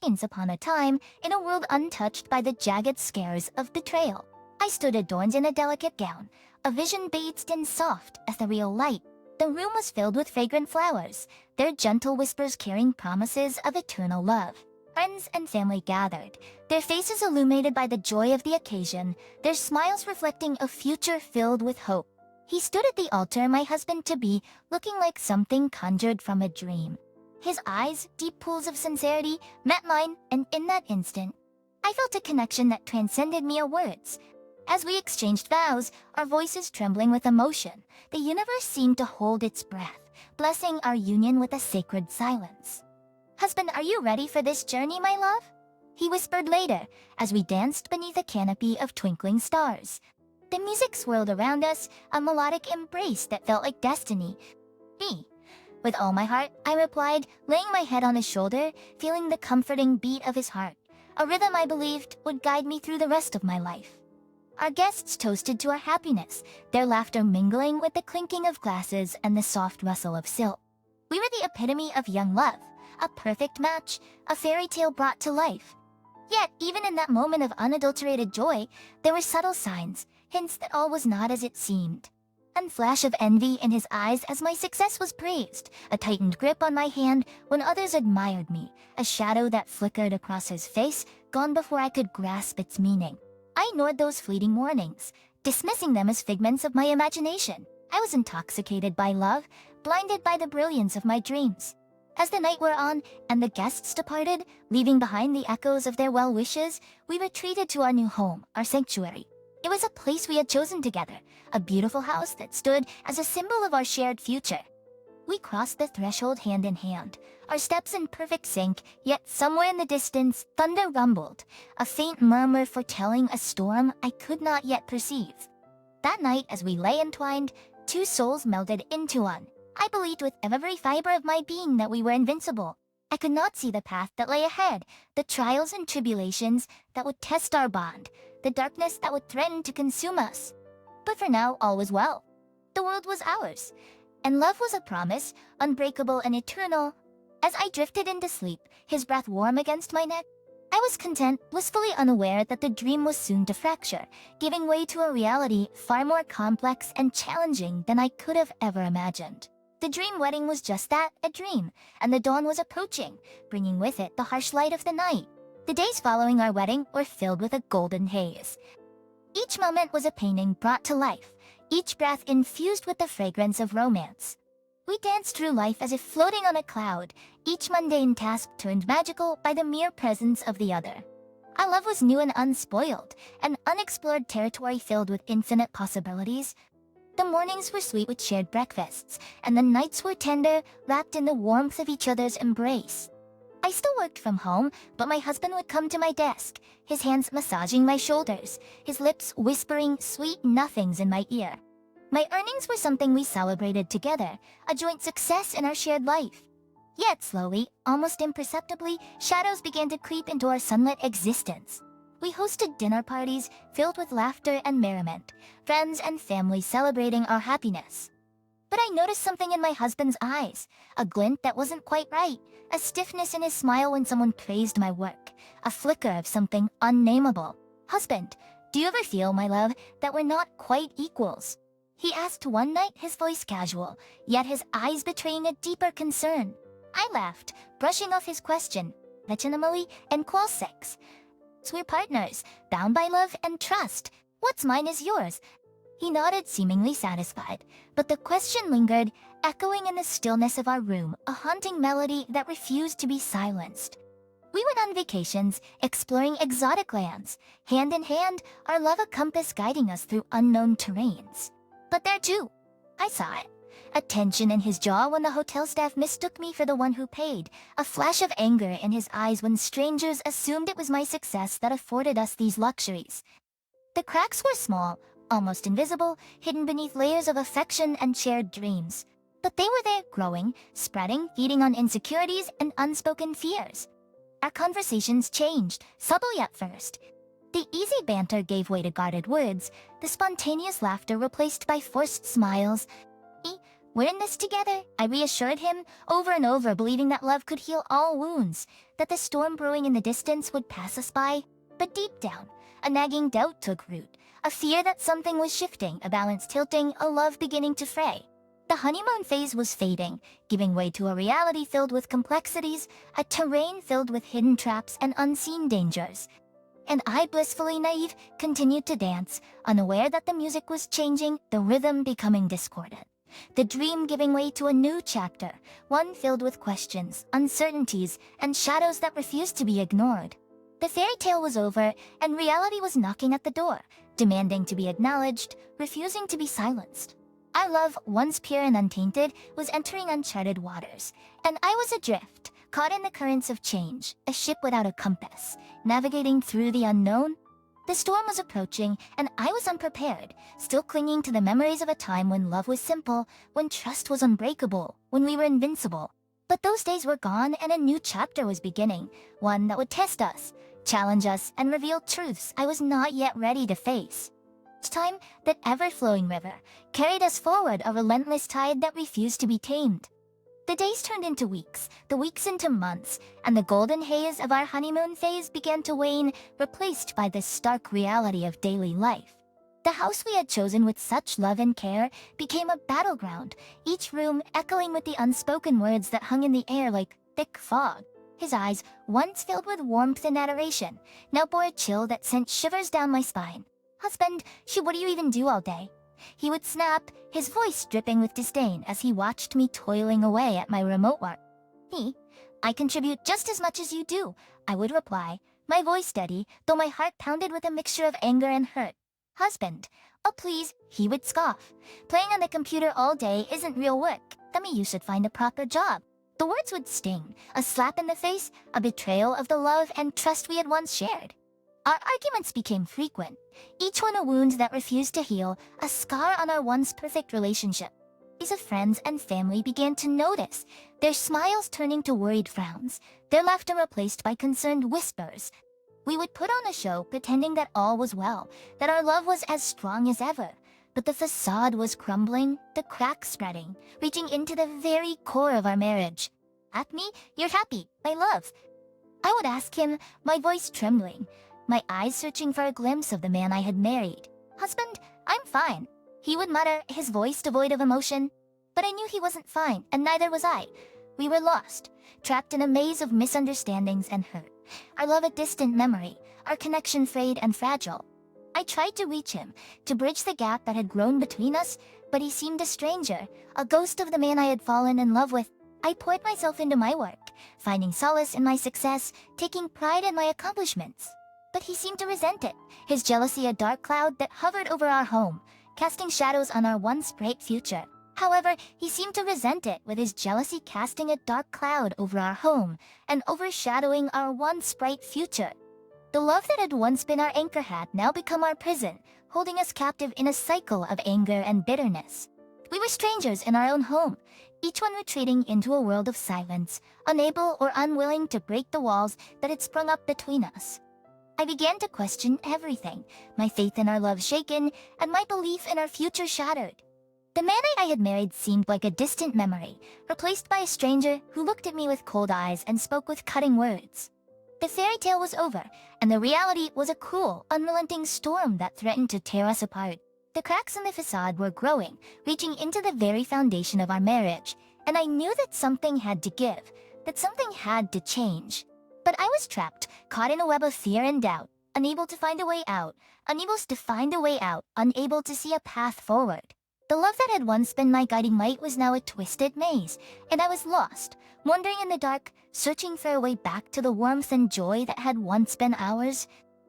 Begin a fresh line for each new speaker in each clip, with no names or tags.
Once upon a time, in a world untouched by the jagged scares of betrayal, I stood adorned in a delicate gown, a vision bathed in soft, ethereal light. The room was filled with fragrant flowers, their gentle whispers carrying promises of eternal love. Friends and family gathered, their faces illuminated by the joy of the occasion, their smiles reflecting a future filled with hope. He stood at the altar, my husband-to-be, looking like something conjured from a dream. His eyes, deep pools of sincerity, met mine, and in that instant, I felt a connection that transcended mere words. As we exchanged vows, our voices trembling with emotion, the universe seemed to hold its breath, blessing our union with a sacred silence. "Husband, are you ready for this journey, my love?" he whispered later, as we danced beneath a canopy of twinkling stars. The music swirled around us, a melodic embrace that felt like destiny. "Me." With all my heart, I replied, laying my head on his shoulder, feeling the comforting beat of his heart, a rhythm I believed would guide me through the rest of my life. Our guests toasted to our happiness, their laughter mingling with the clinking of glasses and the soft rustle of silk. We were the epitome of young love, a perfect match, a fairy tale brought to life. Yet, even in that moment of unadulterated joy, there were subtle signs, hints that all was not as it seemed. A flash of envy in his eyes as my success was praised, a tightened grip on my hand when others admired me, a shadow that flickered across his face, gone before I could grasp its meaning. I ignored those fleeting warnings, dismissing them as figments of my imagination. I was intoxicated by love, blinded by the brilliance of my dreams. As the night wore on and the guests departed, leaving behind the echoes of their well wishes, we retreated to our new home, our sanctuary. It was a place we had chosen together, a beautiful house that stood as a symbol of our shared future. We crossed the threshold hand in hand, our steps in perfect sync, yet somewhere in the distance, thunder rumbled, a faint murmur foretelling a storm I could not yet perceive. That night, as we lay entwined, two souls melded into one. I believed with every fiber of my being that we were invincible. I could not see the path that lay ahead, the trials and tribulations that would test our bond, the darkness that would threaten to consume us. But for now, all was well. The world was ours, and love was a promise, unbreakable and eternal. As I drifted into sleep, his breath warm against my neck, I was content, blissfully unaware that the dream was soon to fracture, giving way to a reality far more complex and challenging than I could have ever imagined. The dream wedding was just that, a dream, and the dawn was approaching, bringing with it the harsh light of the night. The days following our wedding were filled with a golden haze. Each moment was a painting brought to life, each breath infused with the fragrance of romance. We danced through life as if floating on a cloud, each mundane task turned magical by the mere presence of the other. Our love was new and unspoiled, an unexplored territory filled with infinite possibilities. The mornings were sweet with shared breakfasts, and the nights were tender, wrapped in the warmth of each other's embrace. I still worked from home, but my husband would come to my desk, his hands massaging my shoulders, his lips whispering sweet nothings in my ear. My earnings were something we celebrated together, a joint success in our shared life. Yet slowly, almost imperceptibly, shadows began to creep into our sunlit existence. We hosted dinner parties filled with laughter and merriment, friends and family celebrating our happiness. But I noticed something in my husband's eyes, a glint that wasn't quite right, a stiffness in his smile when someone praised my work, a flicker of something unnameable. "Husband, do you ever feel, my love, that we're not quite equals?" he asked one night, his voice casual, yet his eyes betraying a deeper concern. I laughed, brushing off his question, legitimately and qual sex. "We're partners, bound by love and trust. What's mine is yours." He nodded, seemingly satisfied, but the question lingered, echoing in the stillness of our room, a haunting melody that refused to be silenced. We went on vacations, exploring exotic lands, hand in hand, our love a compass guiding us through unknown terrains. But there too, I saw it. A tension in his jaw when the hotel staff mistook me for the one who paid, a flash of anger in his eyes when strangers assumed it was my success that afforded us these luxuries. The cracks were small, almost invisible, hidden beneath layers of affection and shared dreams. But they were there, growing, spreading, feeding on insecurities and unspoken fears. Our conversations changed, subtly at first. The easy banter gave way to guarded words, the spontaneous laughter replaced by forced smiles. "We're in this together," I reassured him, over and over, believing that love could heal all wounds, that the storm brewing in the distance would pass us by. But deep down, a nagging doubt took root, a fear that something was shifting, a balance tilting, a love beginning to fray. The honeymoon phase was fading, giving way to a reality filled with complexities, a terrain filled with hidden traps and unseen dangers. And I, blissfully naive, continued to dance, unaware that the music was changing, the rhythm becoming discordant. The dream giving way to a new chapter, one filled with questions, uncertainties, and shadows that refused to be ignored. The fairy tale was over, and reality was knocking at the door, demanding to be acknowledged, refusing to be silenced. Our love, once pure and untainted, was entering uncharted waters, and I was adrift, caught in the currents of change, a ship without a compass, navigating through the unknown. The storm was approaching, and I was unprepared, still clinging to the memories of a time when love was simple, when trust was unbreakable, when we were invincible. But those days were gone, and a new chapter was beginning, one that would test us, challenge us, and reveal truths I was not yet ready to face. Each time, that ever-flowing river carried us forward, a relentless tide that refused to be tamed. The days turned into weeks, the weeks into months, and the golden haze of our honeymoon phase began to wane, replaced by the stark reality of daily life. The house we had chosen with such love and care became a battleground, each room echoing with the unspoken words that hung in the air like thick fog. His eyes, once filled with warmth and adoration, now bore a chill that sent shivers down my spine. "Husband, what do you even do all day?" He would snap, his voice dripping with disdain as he watched me toiling away at my remote work. "I contribute just as much as you do," I would reply, my voice steady, though my heart pounded with a mixture of anger and hurt. "Husband, oh please," he would scoff. "Playing on the computer all day isn't real work. You should find a proper job." The words would sting, a slap in the face, a betrayal of the love and trust we had once shared. Our arguments became frequent, each one a wound that refused to heal, a scar on our once perfect relationship. These of friends and family began to notice, their smiles turning to worried frowns, their laughter replaced by concerned whispers. We would put on a show pretending that all was well, that our love was as strong as ever. But the facade was crumbling, the cracks spreading, reaching into the very core of our marriage. "At me, you're happy, my love," I would ask him, my voice trembling, my eyes searching for a glimpse of the man I had married. "Husband, I'm fine," he would mutter, his voice devoid of emotion. But I knew he wasn't fine, and neither was I. We were lost, trapped in a maze of misunderstandings and hurt. Our love a distant memory, our connection frayed and fragile. I tried to reach him, to bridge the gap that had grown between us, but he seemed a stranger, a ghost of the man I had fallen in love with. I poured myself into my work, finding solace in my success, taking pride in my accomplishments. But he seemed to resent it, his jealousy a dark cloud that hovered over our home, casting shadows on our once bright future. However, he seemed to resent it, with his jealousy casting a dark cloud over our home and overshadowing our once bright future. The love that had once been our anchor had now become our prison, holding us captive in a cycle of anger and bitterness. We were strangers in our own home, each one retreating into a world of silence, unable or unwilling to break the walls that had sprung up between us. I began to question everything, my faith in our love shaken, and my belief in our future shattered. The man I had married seemed like a distant memory, replaced by a stranger who looked at me with cold eyes and spoke with cutting words. The fairy tale was over, and the reality was a cruel, unrelenting storm that threatened to tear us apart. The cracks in the facade were growing, reaching into the very foundation of our marriage, and I knew that something had to give, that something had to change. But I was trapped, caught in a web of fear and doubt, unable to find a way out, unable to see a path forward. The love that had once been my guiding light was now a twisted maze, and I was lost, wandering in the dark, searching for a way back to the warmth and joy that had once been ours.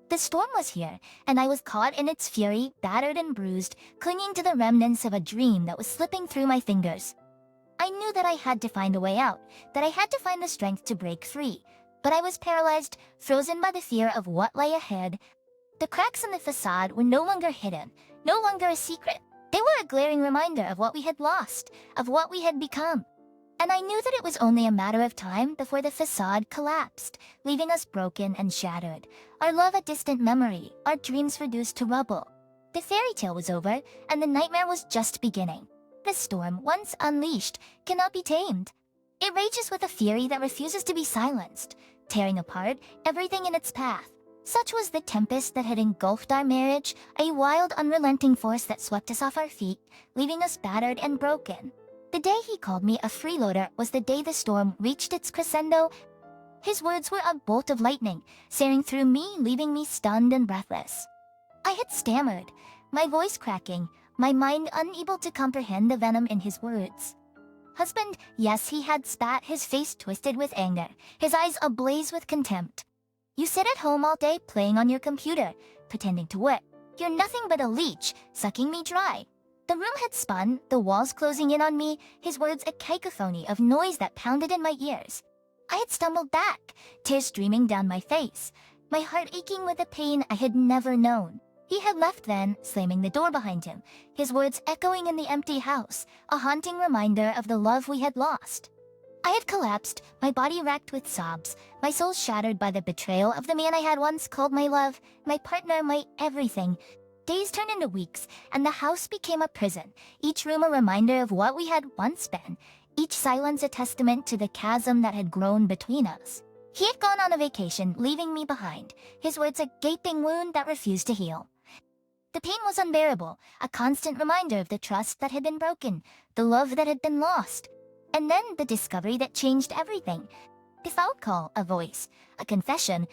The storm was here, and I was caught in its fury, battered and bruised, clinging to the remnants of a dream that was slipping through my fingers. I knew that I had to find a way out, that I had to find the strength to break free, but I was paralyzed, frozen by the fear of what lay ahead. The cracks in the facade were no longer hidden, no longer a secret. They were a glaring reminder of what we had lost, of what we had become. And I knew that it was only a matter of time before the facade collapsed, leaving us broken and shattered, our love a distant memory, our dreams reduced to rubble. The fairy tale was over, and the nightmare was just beginning. The storm, once unleashed, cannot be tamed. It rages with a fury that refuses to be silenced, tearing apart everything in its path. Such was the tempest that had engulfed our marriage, a wild, unrelenting force that swept us off our feet, leaving us battered and broken. The day he called me a freeloader was the day the storm reached its crescendo. His words were a bolt of lightning, searing through me, leaving me stunned and breathless. I had stammered, my voice cracking, my mind unable to comprehend the venom in his words. Husband, yes, he had spat, his face twisted with anger, his eyes ablaze with contempt. You sit at home all day playing on your computer, pretending to work. You're nothing but a leech, sucking me dry. The room had spun, the walls closing in on me, his words a cacophony of noise that pounded in my ears. I had stumbled back, tears streaming down my face, my heart aching with a pain I had never known. He had left then, slamming the door behind him, his words echoing in the empty house, a haunting reminder of the love we had lost. I had collapsed, my body racked with sobs, my soul shattered by the betrayal of the man I had once called my love, my partner, my everything. Days turned into weeks, and the house became a prison, each room a reminder of what we had once been, each silence a testament to the chasm that had grown between us. He had gone on a vacation, leaving me behind, his words a gaping wound that refused to heal. The pain was unbearable, a constant reminder of the trust that had been broken, the love that had been lost. And then the discovery that changed everything. The phone call, a voice, a confession.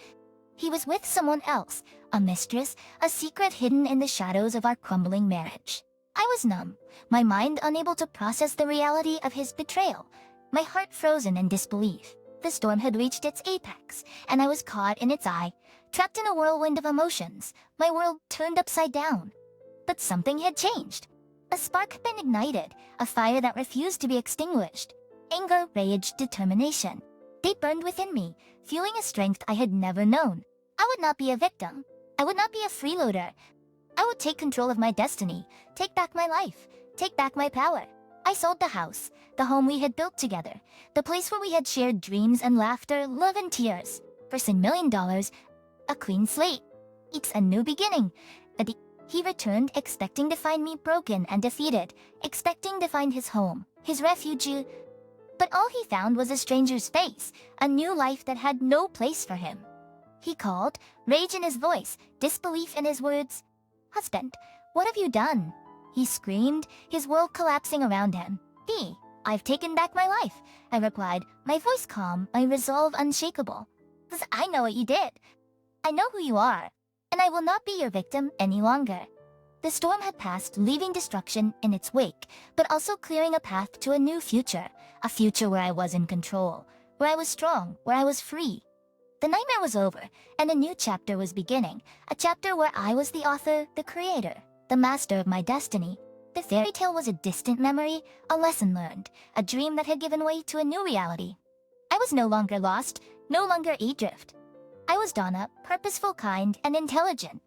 He was with someone else, a mistress, a secret hidden in the shadows of our crumbling marriage. I was numb, my mind unable to process the reality of his betrayal, my heart frozen in disbelief. The storm had reached its apex, and I was caught in its eye, trapped in a whirlwind of emotions, my world turned upside down. But something had changed. A spark had been ignited, a fire that refused to be extinguished. Anger, rage, determination. They burned within me, fueling a strength I had never known. I would not be a victim. I would not be a freeloader. I would take control of my destiny, take back my life, take back my power. I sold the house, the home we had built together, the place where we had shared dreams and laughter, love and tears. For $1 million, a clean slate. It's a new beginning. He returned, expecting to find me broken and defeated, expecting to find his home, his refuge. But all he found was a stranger's face, a new life that had no place for him. He called, rage in his voice, disbelief in his words. Husband, what have you done? He screamed, his world collapsing around him. I've taken back my life, I replied, my voice calm, my resolve unshakable. I know what you did. I know who you are, and I will not be your victim any longer. The storm had passed, leaving destruction in its wake, but also clearing a path to a new future, a future where I was in control, where I was strong, where I was free. The nightmare was over, and a new chapter was beginning, a chapter where I was the author, the creator, the master of my destiny. The fairy tale was a distant memory, a lesson learned, a dream that had given way to a new reality. I was no longer lost, no longer adrift. I was Donna, purposeful, kind, and intelligent.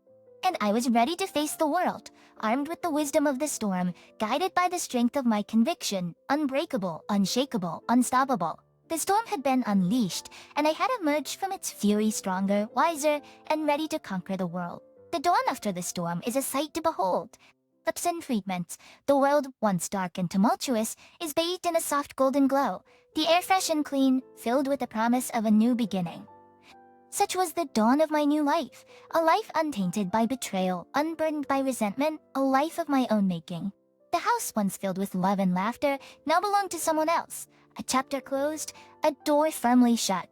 And I was ready to face the world, armed with the wisdom of the storm, guided by the strength of my conviction, unbreakable, unshakable, unstoppable. The storm had been unleashed, and I had emerged from its fury stronger, wiser, and ready to conquer the world. The dawn after the storm is a sight to behold. Ups and treatments, the world, once dark and tumultuous, is bathed in a soft golden glow, the air fresh and clean, filled with the promise of a new beginning. Such was the dawn of my new life, a life untainted by betrayal, unburdened by resentment, a life of my own making. The house once filled with love and laughter now belonged to someone else. A chapter closed, a door firmly shut.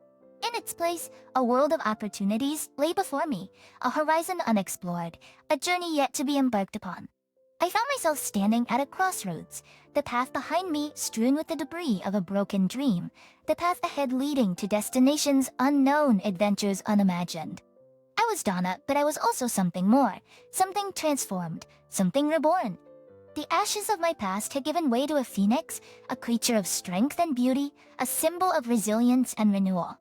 In its place, a world of opportunities lay before me, a horizon unexplored, a journey yet to be embarked upon. I found myself standing at a crossroads, the path behind me strewn with the debris of a broken dream, the path ahead leading to destinations unknown, adventures unimagined. I was Donna, but I was also something more, something transformed, something reborn. The ashes of my past had given way to a phoenix, a creature of strength and beauty, a symbol of resilience and renewal.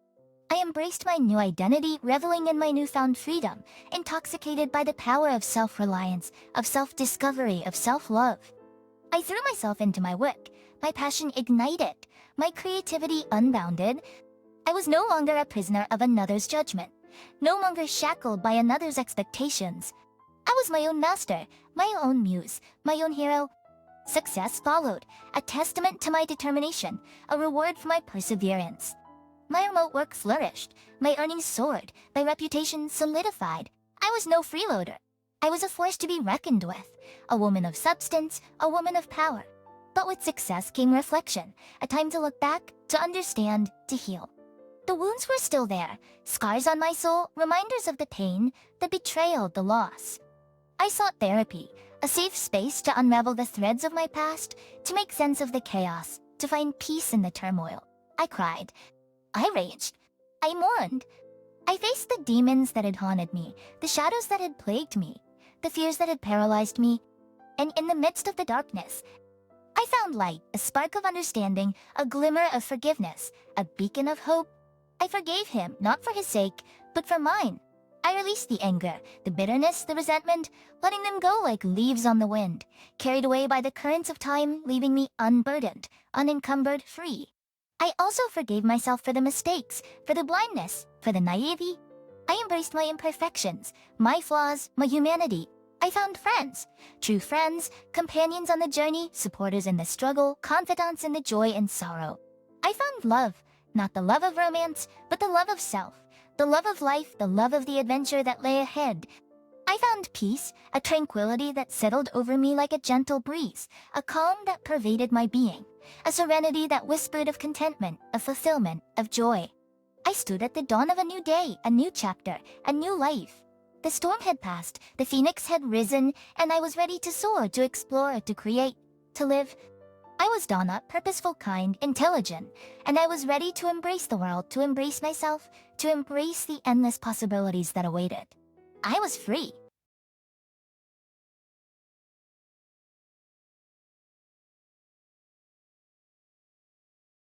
I embraced my new identity, reveling in my newfound freedom, intoxicated by the power of self-reliance, of self-discovery, of self-love. I threw myself into my work, my passion ignited, my creativity unbounded. I was no longer a prisoner of another's judgment, no longer shackled by another's expectations. I was my own master, my own muse, my own hero. Success followed, a testament to my determination, a reward for my perseverance. My remote work flourished, my earnings soared, my reputation solidified. I was no freeloader. I was a force to be reckoned with, a woman of substance, a woman of power. But with success came reflection, a time to look back, to understand, to heal. The wounds were still there, scars on my soul, reminders of the pain, the betrayal, the loss. I sought therapy, a safe space to unravel the threads of my past, to make sense of the chaos, to find peace in the turmoil. I cried. I raged. I mourned. I faced the demons that had haunted me, the shadows that had plagued me, the fears that had paralyzed me. And in the midst of the darkness, I found light, a spark of understanding, a glimmer of forgiveness, a beacon of hope. I forgave him, not for his sake, but for mine. I released the anger, the bitterness, the resentment, letting them go like leaves on the wind, carried away by the currents of time, leaving me unburdened, unencumbered, free. I also forgave myself for the mistakes, for the blindness, for the naivety. I embraced my imperfections, my flaws, my humanity. I found friends, true friends, companions on the journey, supporters in the struggle, confidants in the joy and sorrow. I found love, not the love of romance, but the love of self, the love of life, the love of the adventure that lay ahead. I found peace, a tranquility that settled over me like a gentle breeze, a calm that pervaded my being, a serenity that whispered of contentment, of fulfillment, of joy. I stood at the dawn of a new day, a new chapter, a new life. The storm had passed, the phoenix had risen, and I was ready to soar, to explore, to create, to live. I was Donna, purposeful, kind, intelligent, and I was ready to embrace the world, to embrace myself, to embrace the endless possibilities that awaited. I was free,